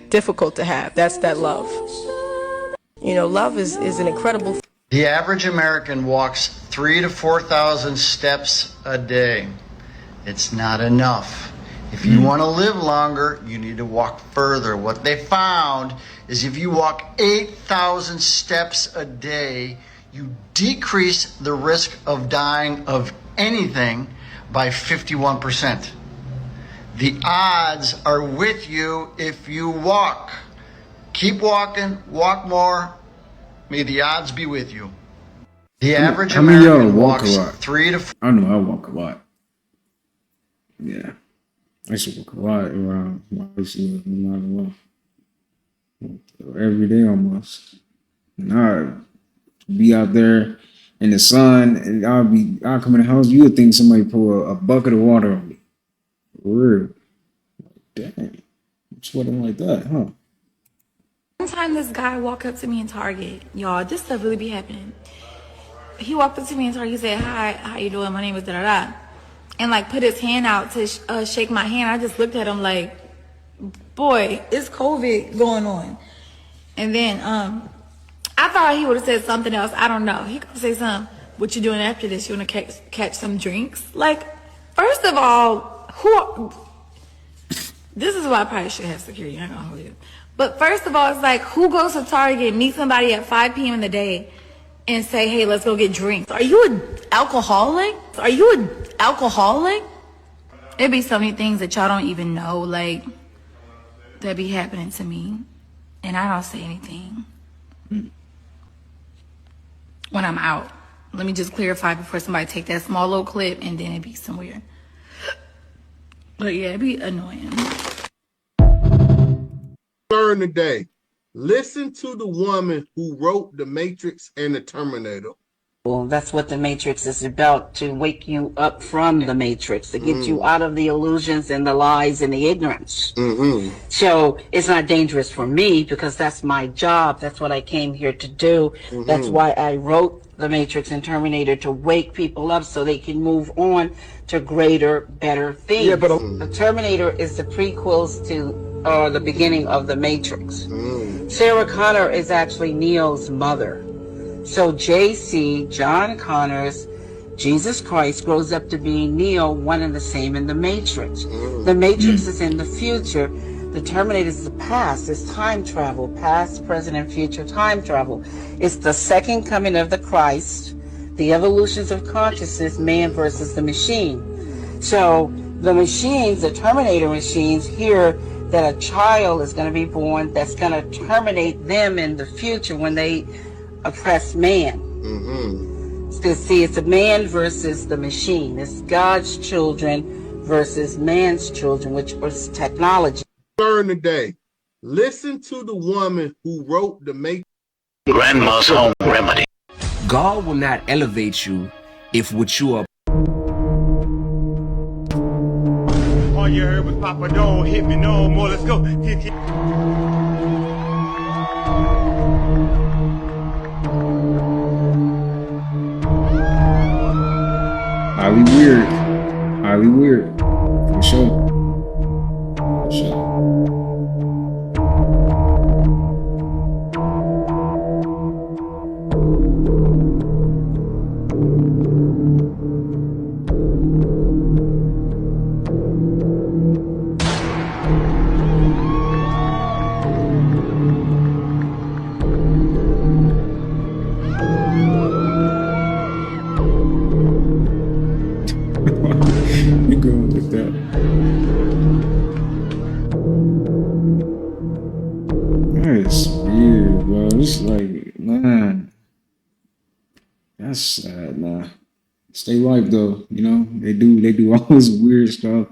difficult to have, that's that love. You know, love is an incredible thing. The average American walks 3,000 to 4,000 steps a day. It's not enough. If you want to live longer, you need to walk further. What they found is if you walk 8,000 steps a day, you decrease the risk of dying of anything by 51%. The odds are with you if you walk. Keep walking, walk more. May the odds be with you. The average American walks 3 to 4. I know I walk a lot. Yeah. I used to walk a lot around my house no matter what. Every day almost. And I'd be out there in the sun and I'll come in the house, you would think somebody pour a bucket of water on me. For real. Like, dang. I'm sweating like that, huh? One time this guy walked up to me in Target. Y'all, this stuff really be happening. He walked up to me in Target, he said, "Hi, how you doing? My name is da-da-da." And like put his hand out to shake my hand. I just looked at him like, boy, it's COVID going on. And then I thought he would have said something else. I don't know. He could say something, "What you doing after this? You want to catch some drinks?" Like, first of all, this is why I probably should have security. I'm gonna hold you. But first of all, it's like, who goes to Target, meet somebody at 5 p.m. in the day, and say, "Hey, let's go get drinks"? Are you an alcoholic? Are you an alcoholic? There be so many things that y'all don't even know, like, that be happening to me, and I don't say anything. when I'm out. Let me just clarify before somebody take that small little clip and then it be somewhere. But yeah, it'd be annoying. Learn today. Listen to the woman who wrote The Matrix and the Terminator. Well, that's what the Matrix is about, to wake you up from the Matrix, to get you out of the illusions and the lies and the ignorance. So it's not dangerous for me because that's my job. That's what I came here to do. That's why I wrote the Matrix and Terminator, to wake people up so they can move on to greater, better things. Yeah, but the Terminator is the prequels to the beginning of the Matrix. Sarah Connor is actually Neo's mother. So JC, John Connors, Jesus Christ, grows up to be Neo, one and the same in the Matrix. The Matrix is in the future. The Terminator is the past. It's time travel, past, present, and future time travel. It's the second coming of the Christ, the evolutions of consciousness, man versus the machine. So the machines, the Terminator machines, hear that a child is going to be born that's going to terminate them in the future when they oppress man. So see, it's a man versus the machine. It's God's children versus man's children, which was technology. Learn today. Listen to the woman who wrote The Matrix. Grandma's home remedy. God will not elevate you if what you are. All you heard was Papa, don't hit me no more. Let's go. Highly weird. Highly weird. For sure. For sure. You going with that? That's weird, bro. It's like, man, that's sad, man. Stay life though, you know. They do all this weird stuff.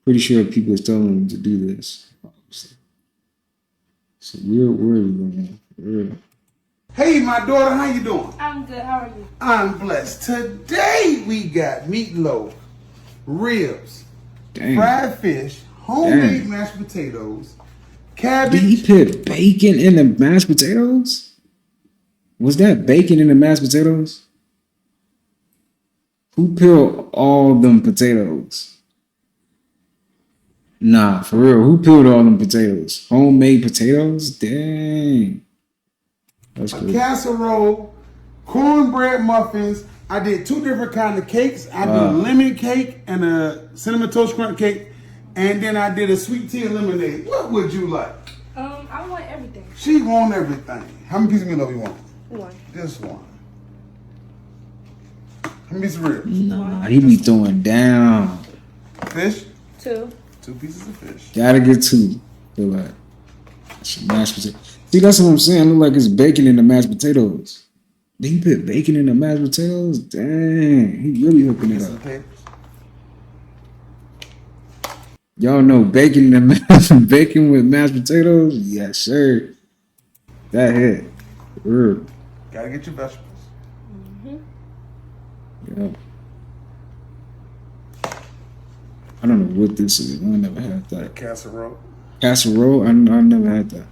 Pretty sure people is telling them to do this. It's a weird world, man. Weird. Hey, my daughter, how you doing? I'm good. How are you? I'm blessed. Today we got meatloaf, ribs, Damn. fried fish, homemade mashed potatoes, cabbage. Did he put bacon in the mashed potatoes? Was that bacon in the mashed potatoes? Who peeled all them potatoes? Nah, for real. Who peeled all them potatoes? Homemade potatoes? Dang. That's a cool. casserole, cornbread muffins. I did 2 different kinds of cakes. I did a lemon cake and a cinnamon toast crunch cake, and then I did a sweet tea and lemonade. What would you like? I want everything. She want everything. How many pieces of meatloaf you want? One. This one. How many pieces of ribs? Nah, he be throwing down. Fish? 2. 2 pieces of fish. Gotta get 2. Feel like some mashed potatoes. See, that's what I'm saying. Look like it's bacon in the mashed potatoes. Did he put bacon in the mashed potatoes? Dang, he really hooking it up. Y'all know bacon in the bacon with mashed potatoes? Yes, sir. That hit. Real. Gotta get your vegetables. Yeah. I don't know what this is. I never had that. Casserole. Casserole? I never had that.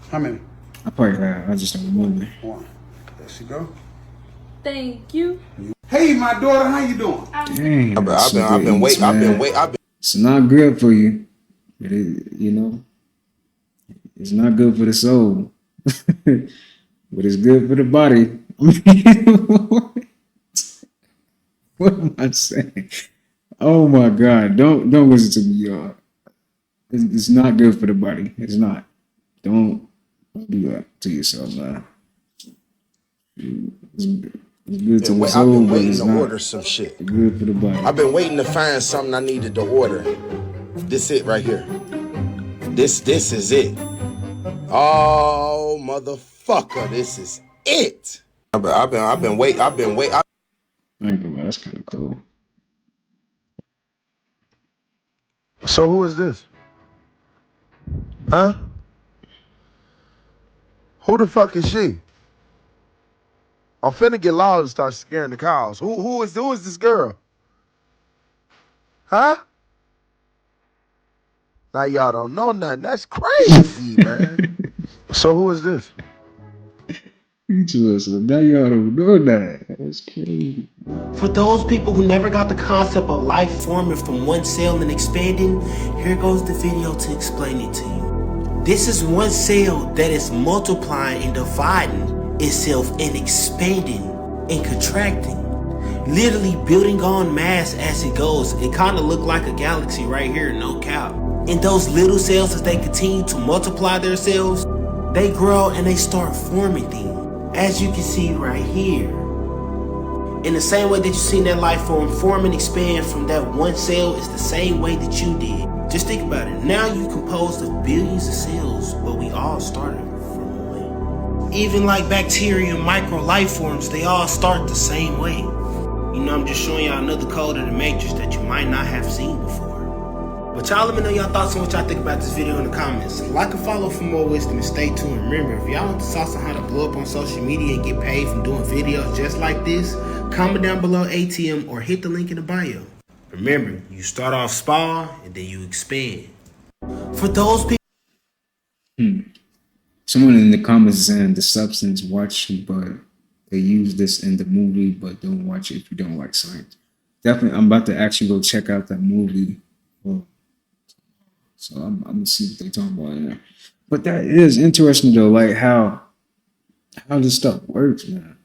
How many? I probably have. I just don't remember. 1. There she go. Thank you. Hey, my daughter, how you doing? Dang. I've been waiting. It's not good for you. It is, you know. It's not good for the soul. But it's good for the body. What am I saying? Oh my God. Don't listen to me, y'all. It's not good for the body. It's not. Don't do that to yourself, man. It's good to the soul, I've been but waiting it's to not order some shit. good for the body. I've been waiting to find something I needed to order. This it right here. This is it. Oh, motherfucker, this is it. I've been waiting. I ain't gonna lie, that's kind of cool. So who is this? Huh? Who the fuck is she? I'm finna get loud and start scaring the cows. Who is this girl? Huh? Now y'all don't know nothing. That's crazy, man. So who is this? Listen, now y'all don't know that. That's crazy. For those people who never got the concept of life forming from one cell and expanding, here goes the video to explain it to you. This is one cell that is multiplying and dividing itself and expanding and contracting. Literally building on mass as it goes. It kind of look like a galaxy right here, no cap. And those little cells, as they continue to multiply their cells, they grow and they start forming things. As you can see right here. In the same way that you seen that life form and expand from that one cell is the same way that you did. Just think about it. Now you composed of billions of cells, but we all started from one. Even like bacteria and micro life forms, they all start the same way. You know, I'm just showing y'all another code of the matrix that you might not have seen before. But y'all let me know y'all thoughts on what y'all think about this video in the comments. Like and follow for more wisdom and stay tuned. Remember, if y'all want the sauce on how to blow up on social media and get paid from doing videos just like this, comment down below ATM or hit the link in the bio. Remember, you start off small and then you expand. For those people... Someone in the comments is saying the substance watch, but they use this in the movie, but don't watch it if you don't like science. Definitely, I'm about to actually go check out that movie. So I'm gonna see what they talking about in there. But that is interesting though, like how this stuff works, man.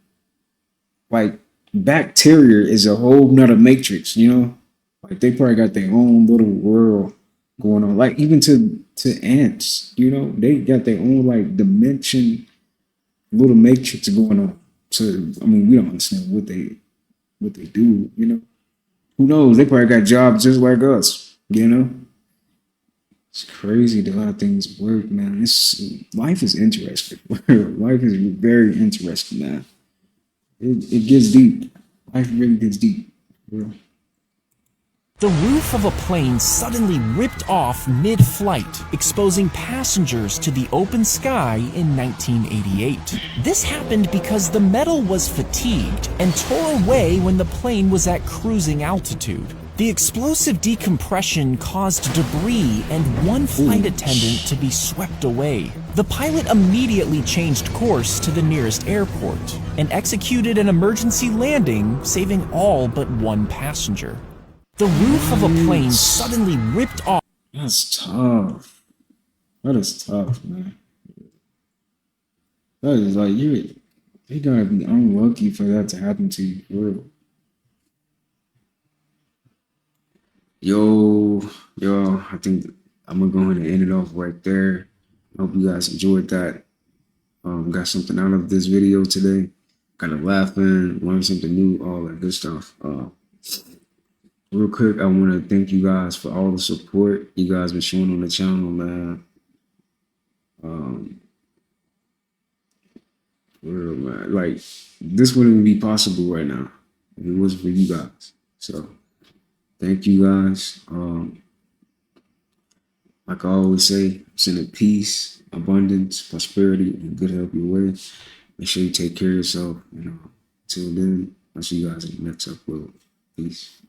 Like bacteria is a whole nother matrix, you know? Like they probably got their own little world going on. Like even to ants, you know, they got their own like dimension, little matrix going on. So I mean, we don't understand what they do, you know. Who knows? They probably got jobs just like us, you know. It's crazy the how things work, man. Life is interesting. Life is very interesting, man. It gets deep. Life really gets deep. Yeah. The roof of a plane suddenly ripped off mid-flight, exposing passengers to the open sky in 1988. This happened because the metal was fatigued and tore away when the plane was at cruising altitude. The explosive decompression caused debris and one flight attendant to be swept away. The pilot immediately changed course to the nearest airport and executed an emergency landing, saving all but one passenger. The roof of a plane suddenly ripped off. That's tough. That is tough, man. That is like you gotta be unlucky for that to happen to you, for real. Yo, I think I'm gonna go ahead and end it off right there. I hope you guys enjoyed that. Got something out of this video today. Kind of laughing, learned something new, all that good stuff. Real quick, I want to thank you guys for all the support you guys been showing on the channel, man. Real, man. Like, this wouldn't be possible right now if it wasn't for you guys. So, thank you guys. Like I always say, sending peace, abundance, prosperity, and good health your way. Make sure you take care of yourself. You know, until then, I'll see you guys in the next upload. Peace.